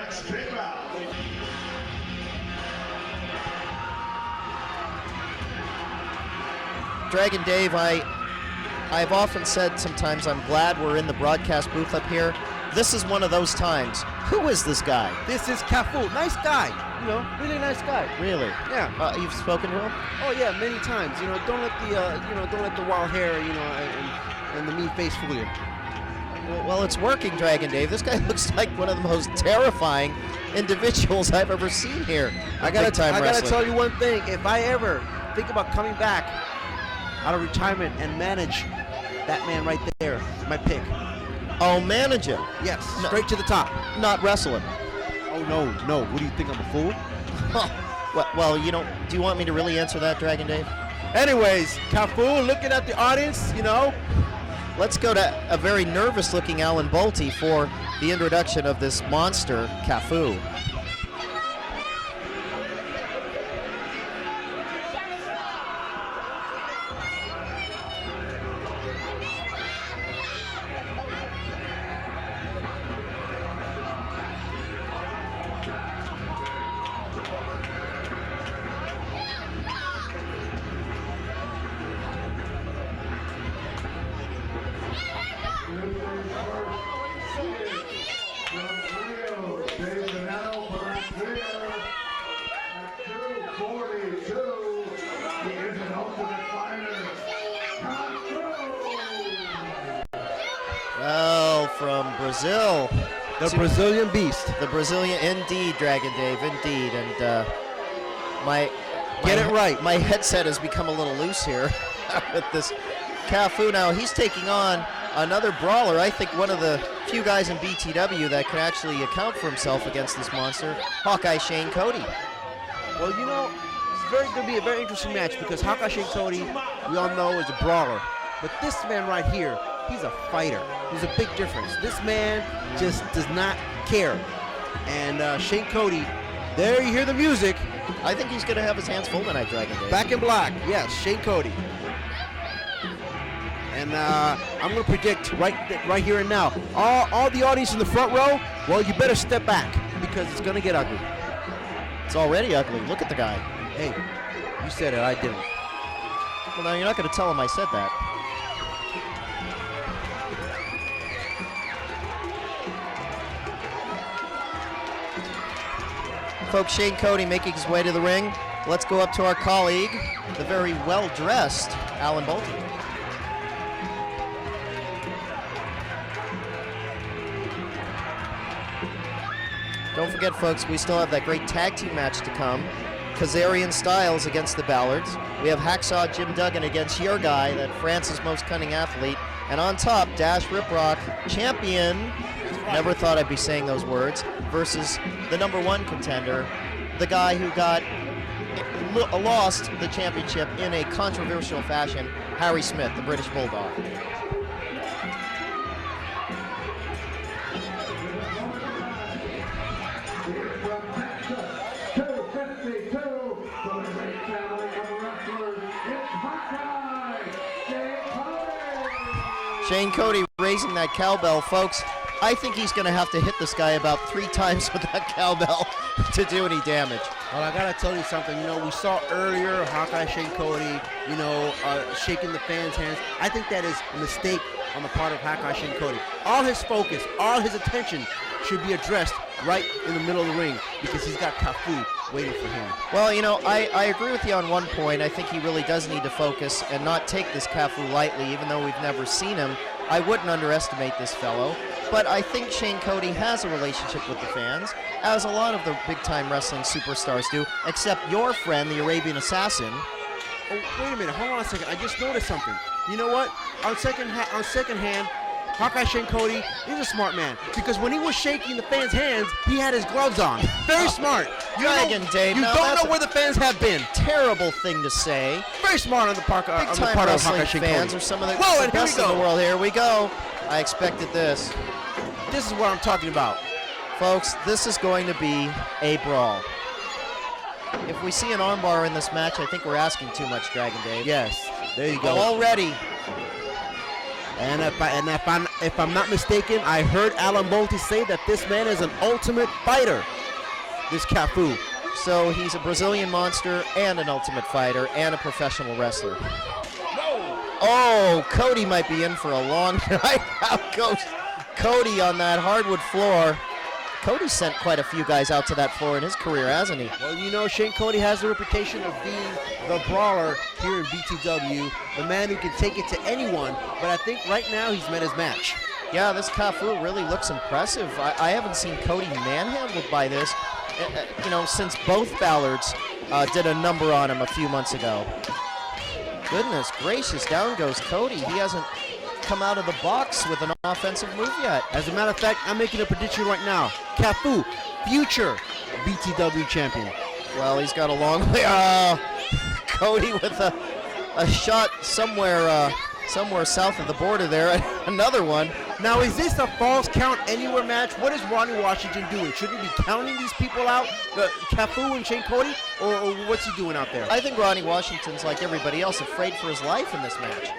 next big round. Dragon Dave, I've often said sometimes I'm glad we're in the broadcast booth up here. This is one of those times. Who is this guy? This is Kafu. Nice guy. You know, really nice guy. Really? Yeah. You've spoken to him? Oh yeah, many times. You know, don't let the wild hair, you know, and the mean face fool you. Well, it's working, Dragon Dave. This guy looks like one of the most terrifying individuals I've ever seen here. I gotta tell you one thing. If I ever think about coming back out of retirement and manage that man right there, my pick. Oh, manage him? Yes, straight to the top. Not wrestle him? Oh, no. What do you think, I'm a fool? Well, you don't. Do you want me to really answer that, Dragon Dave? Anyways, Kafu, looking at the audience, you know. Let's go to a very nervous-looking Alan Bolte for the introduction of this monster, Kafu. Well, from Brazil. The Brazilian beast. The Brazilian, indeed, Dragon Dave, indeed. And my headset has become a little loose here with this Kafu. Now, he's taking on another brawler. I think one of the few guys in BTW that can actually account for himself against this monster, Hawkeye Shane Kody. Well, you know, it's going to be a very interesting match because Hawkeye Shane Kody, we all know, is a brawler. But this man right here, he's a fighter. There's a big difference. This man just does not care. And Shane Kody, there you hear the music. I think he's going to have his hands full tonight, Dragon Dave. Back in black, yes, Shane Kody. And I'm going to predict right here and now, all the audience in the front row, well, you better step back because it's going to get ugly. It's already ugly. Look at the guy. Hey, you said it, I didn't. Well, now you're not going to tell him I said that. Folks, Shane Kody making his way to the ring. Let's go up to our colleague, the very well-dressed Alan Bolte. Don't forget, folks, we still have that great tag team match to come. Kazarian Styles against the Ballards. We have Hacksaw Jim Duggan against your guy, that France's most cunning athlete. And on top, Dash Riprock, champion, never thought I'd be saying those words, versus the #1 contender, the guy who lost the championship in a controversial fashion, Harry Smith, the British Bulldog. Shane Kody raising that cowbell, folks. I think he's going to have to hit this guy about 3 times with that cowbell to do any damage. Well, I got to tell you something. You know, we saw earlier Hawkeye Shane Kody, you know, shaking the fans' hands. I think that is a mistake on the part of Hawkeye Shane Kody. All his focus, all his attention should be addressed right in the middle of the ring because he's got Kafu waiting for him. Well, you know, I agree with you on one point. I think he really does need to focus and not take this Kafu lightly, even though we've never seen him. I wouldn't underestimate this fellow. But I think Shane Kody has a relationship with the fans, as a lot of the big-time wrestling superstars do, except your friend, the Arabian Assassin. Oh, wait a minute. Hold on a second. I just noticed something. You know what? On second hand, Hawkeye Shane Kody is a smart man because when he was shaking the fans' hands, he had his gloves on. Very smart. Dragon Dave. You don't know where the fans have been. Terrible thing to say. Very smart on the part of Hawkeye Shane Kody. Fans are some of the and best in the world. Here we go. I expected this. This is what I'm talking about. Folks, this is going to be a brawl. If we see an armbar in this match, I think we're asking too much, Dragon Dave. Yes, there you go. Already. And if if I'm not mistaken, I heard Alan Bolte say that this man is an ultimate fighter, this Kafu. So he's a Brazilian monster and an ultimate fighter and a professional wrestler. Oh, Kody might be in for a long night. Out goes Kody on that hardwood floor. Kody sent quite a few guys out to that floor in his career, hasn't he? Well, you know, Shane Kody has the reputation of being the brawler here in BTW, the man who can take it to anyone, but I think right now he's met his match. Yeah, this Kafu really looks impressive. I haven't seen Kody manhandled by this, you know, since both Ballards did a number on him a few months ago. Goodness gracious, down goes Kody. He hasn't come out of the box with an offensive move yet. As a matter of fact, I'm making a prediction right now. Kafu, future BTW champion. Well, he's got a long way. Kody with a shot somewhere south of the border there. Another one. Now, is this a false count anywhere match? What is Ronnie Washington doing? Should he be counting these people out, Kafu and Shane Kody, or what's he doing out there? I think Ronnie Washington's like everybody else, afraid for his life in this match.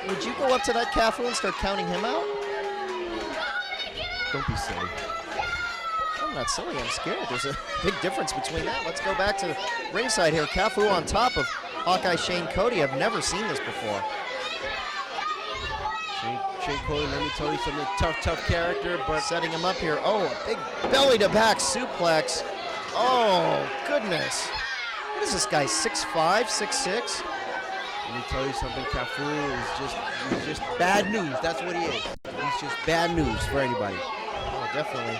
Would you go up to that Kafu and start counting him out? Don't be silly. I'm not silly, I'm scared. There's a big difference between that. Let's go back to ringside here. Kafu on top of Hawkeye Shane Kody. I've never seen this before. Shane Kody, let me tell you something, tough character, but setting him up here. Oh, a big belly-to-back suplex. Oh, goodness. What is this guy, 6'5", 6'6"? Let me tell you something, Kafu is just bad news. That's what he is. He's just bad news for anybody. Oh, definitely.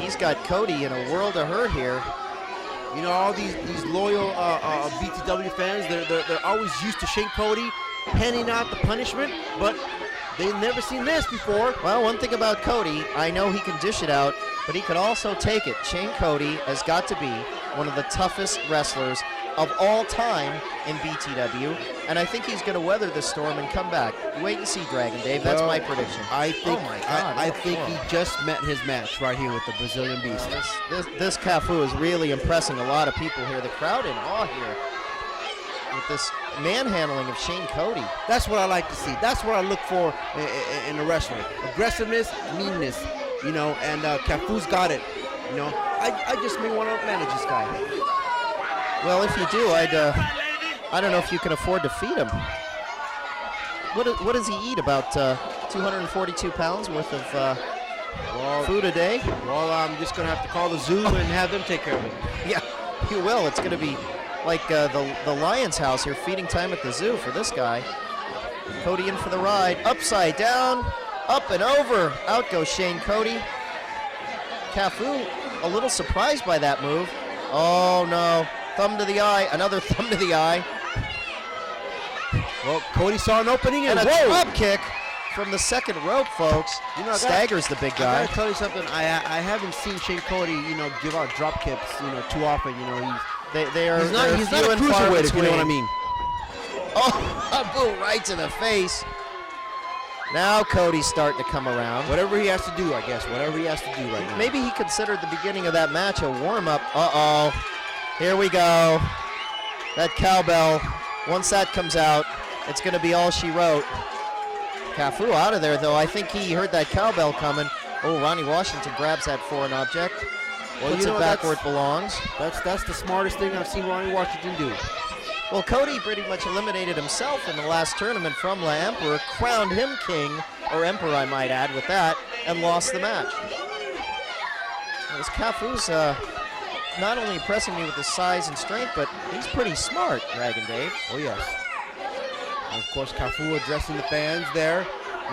He's got Kody in a world of hurt here. You know, all these loyal BTW fans, they're always used to Shane Kody handing out the punishment, but they've never seen this before. Well, one thing about Kody, I know he can dish it out, but he can also take it. Shane Kody has got to be one of the toughest wrestlers of all time in BTW, and I think he's going to weather this storm and come back. Wait and see, Dragon Dave. That's my prediction. I think, oh my God, I think he just met his match right here with the Brazilian Beast. This Kafu is really impressing a lot of people here. The crowd in awe here with this manhandling of Shane Kody. That's what I like to see. That's what I look for in a wrestler. Aggressiveness, meanness, you know, and Kafu's got it. You know, I just may want to manage this guy. Well, if you do, I don't know if you can afford to feed him. What does he eat? About 242 pounds worth of food a day? Well, I'm just going to have to call the zoo and have them take care of it. Yeah, you will. It's going to be like the Lion's house here, feeding time at the zoo for this guy. Kody in for the ride. Upside down, up and over. Out goes Shane Kody. Kafu a little surprised by that move. Oh, no. Thumb to the eye, another thumb to the eye. Well, Kody saw an opening and a drop kick from the second rope, folks. You know, staggers the big guy. I gotta tell you something. I haven't seen Shane Cody, you know, give out drop kicks, you know, too often. You know, he's not a cruiserweight, if you know what I mean. Oh, a boot right to the face. Now Cody's starting to come around. Whatever he has to do, I guess. Whatever he has to do right now. Maybe he considered the beginning of that match a warm-up. Uh-oh. Here we go. That cowbell. Once that comes out, it's going to be all she wrote. Kafu out of there, though. I think he heard that cowbell coming. Oh, Ronnie Washington grabs that foreign object. Well, puts it back where it belongs. That's the smartest thing I've seen Ronnie Washington do. Well, Kody pretty much eliminated himself in the last tournament from La Emperor, crowned him king, or emperor I might add, with that, and lost the match. This Kafu's not only impressing me with his size and strength, but he's pretty smart, Dragon Dave. Oh, yes. And of course, Kafu addressing the fans there,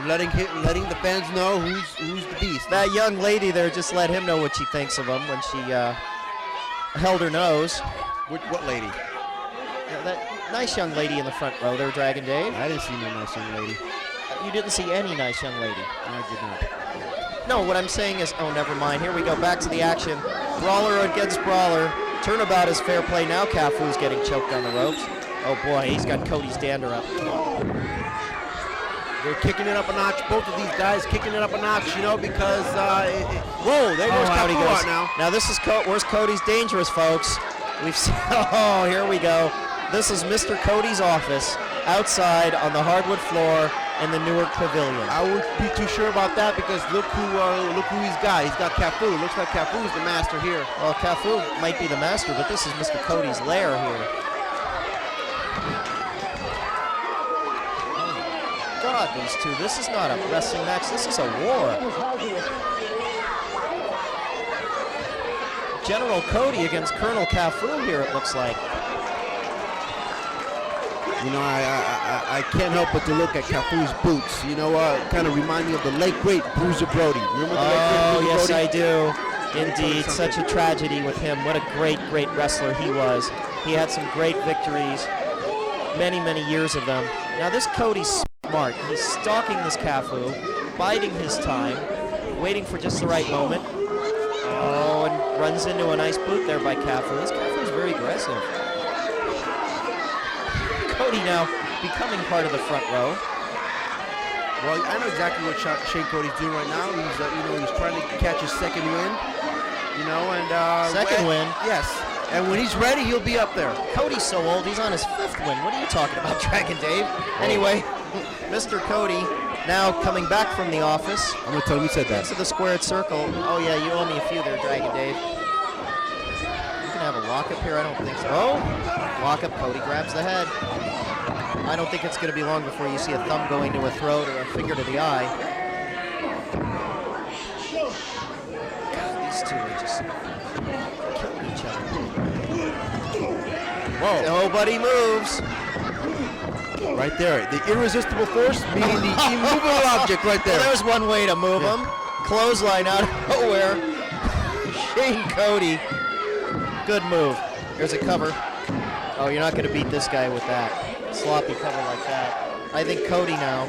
letting the fans know who's the beast. That young lady there just let him know what she thinks of him when she held her nose. What lady? That nice young lady in the front row there, Dragon Dave. I didn't see no nice young lady. You didn't see any nice young lady? I did not. No, what I'm saying is, oh, never mind. Here we go, back to the action. Brawler against brawler. Turnabout is fair play. Now Kafu's getting choked on the ropes. Oh boy, he's got Cody's dander up. They're kicking it up a notch. Both of these guys kicking it up a notch, you know, because, whoa, there goes Kafu out now. Now this is, where's Cody's dangerous, folks? We've seen, oh, here we go. This is Mr. Cody's office. outside on the hardwood floor in the Newark Pavilion. I wouldn't be too sure about that because look who he's got. He's got Kafu. Looks like Kafu's the master here. Well, Kafu might be the master, but this is Mr. Kody's lair here. God, these two. This is not a wrestling match. This is a war. General Kody against Colonel Kafu here, it looks like. You know, I can't help but to look at Kafu's boots. You know, kind of remind me of the late great Bruiser Brody. Remember the late great Bruiser yes, Brody? I do. Indeed, such a tragedy with him. What a great, great wrestler he was. He had some great victories, many, many years of them. Now this Kody's smart. He's stalking this Kafu, biding his time, waiting for just the right moment. Oh, and runs into a nice boot there by Kafu. This Kafu is very aggressive. Kody now becoming part of the front row. Well, I know exactly what Shane Cody's doing right now. He's, you know, he's trying to catch his second win. You know, and second win. Yes, and when he's ready, he'll be up there. Cody's so old, he's on his 5th win. What are you talking about, Dragon Dave? Anyway, Mr. Kody now coming back from the office. I'm gonna tell him you said that. To the squared circle. Oh yeah, you owe me a few there, Dragon Dave. You can have a lockup here. I don't think so. Oh, lockup. Kody grabs the head. I don't think it's going to be long before you see a thumb going to a throat or a finger to the eye. God, these two are just killing each other. Whoa. Nobody moves. Right there. The irresistible force meaning the immovable object right there. Well, there's one way to move them. Clothesline out of nowhere. Shane Kody. Good move. There's a cover. Oh, you're not going to beat this guy with that. Sloppy cover like that. I think Kody now.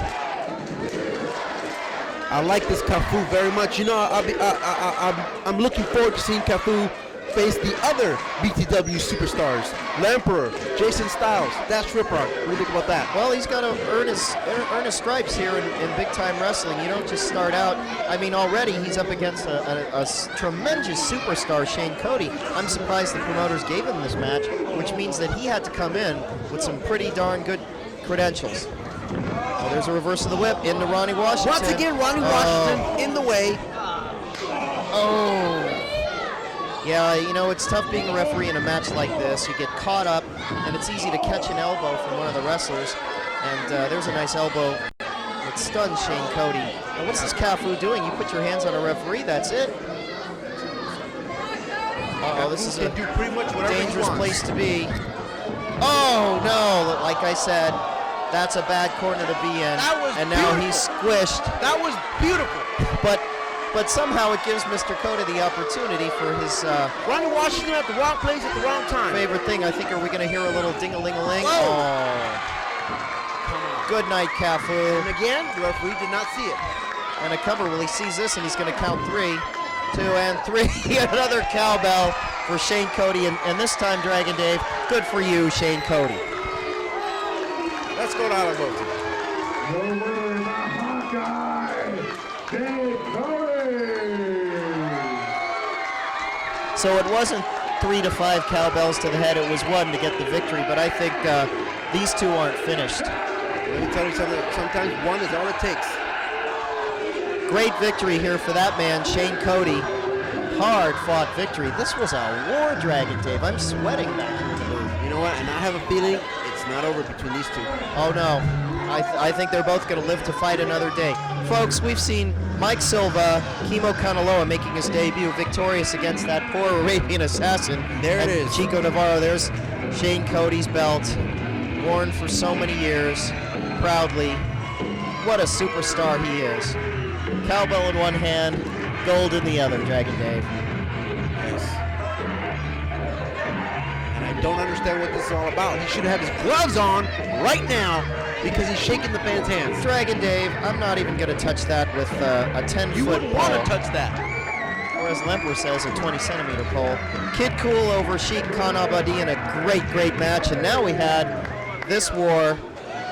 I like this Kafu very much. You know, I'm looking forward to seeing Kafu face the other BTW superstars. Lemperor, Jason Styles, Dash Rippard. What do you think about that? Well, he's got to earn his stripes here in big-time wrestling. You don't just start out. I mean, already he's up against a tremendous superstar, Shane Kody. I'm surprised the promoters gave him this match, which means that he had to come in with some pretty darn good credentials. Oh, there's a reverse of the whip into Ronnie Washington. Once again, Ronnie Washington in the way. Oh. Yeah, you know, it's tough being a referee in a match like this. You get caught up, and it's easy to catch an elbow from one of the wrestlers. And there's a nice elbow that stuns Shane Kody. Now, what's this Kafu doing? You put your hands on a referee, that's it. Uh-oh, this is a do pretty much dangerous place to be. Oh, no, like I said, that's a bad corner to be in. That was and now beautiful. He's squished. That was beautiful. But somehow it gives Mr. Kody the opportunity for his Ronnie Washington at the wrong place at the wrong time. favorite thing. I think, are we going to hear a little ding-a-ling-a-ling? Whoa. Oh. Good night, Kafu. And again, the referee did not see it. And a cover. Well, he sees this, and he's going to count 3, 2, and 3. Another cowbell for Shane Kody. And this time, Dragon Dave, good for you, Shane Kody. Let's go to Alabama. The winner, Hawkeye, Kody. So it wasn't 3 to 5 cowbells to the head. It was 1 to get the victory. But I think these two aren't finished. Let me tell you something. Sometimes 1 is all it takes. Great victory here for that man, Shane Kody. Hard-fought victory. This was a war, Dragon Dave. I'm sweating back here in the booth. You know what? And I have a feeling it's not over between these two. Oh, no. I think they're both going to live to fight another day. Folks, we've seen Mike Silva, Kimo Kanaloa making his debut, victorious against that poor Arabian assassin. There it and is. Chico Navarro. There's Shane Cody's belt, worn for so many years, proudly. What a superstar he is. Cowbell in one hand, gold in the other, Dragon Dave. Yes. And I don't understand what this is all about. He should have his gloves on right now because he's shaking the fans' hands. Dragon Dave, I'm not even going to touch that with a 10-foot You wouldn't want to pole. touch that. Or as Lemper says, a 20-centimeter pole. Kid Cool over Sheikh Khan Abadi in a great, great match. And now we had this war,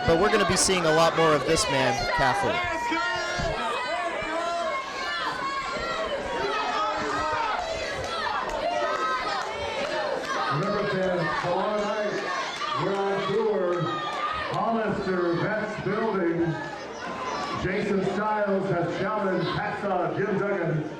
but we're going to be seeing a lot more of this man, Kafu. Number 10, Kody, Grand Tour, Hollister Vets Building. Jason Styles has challenged Hacksaw Jim Duggan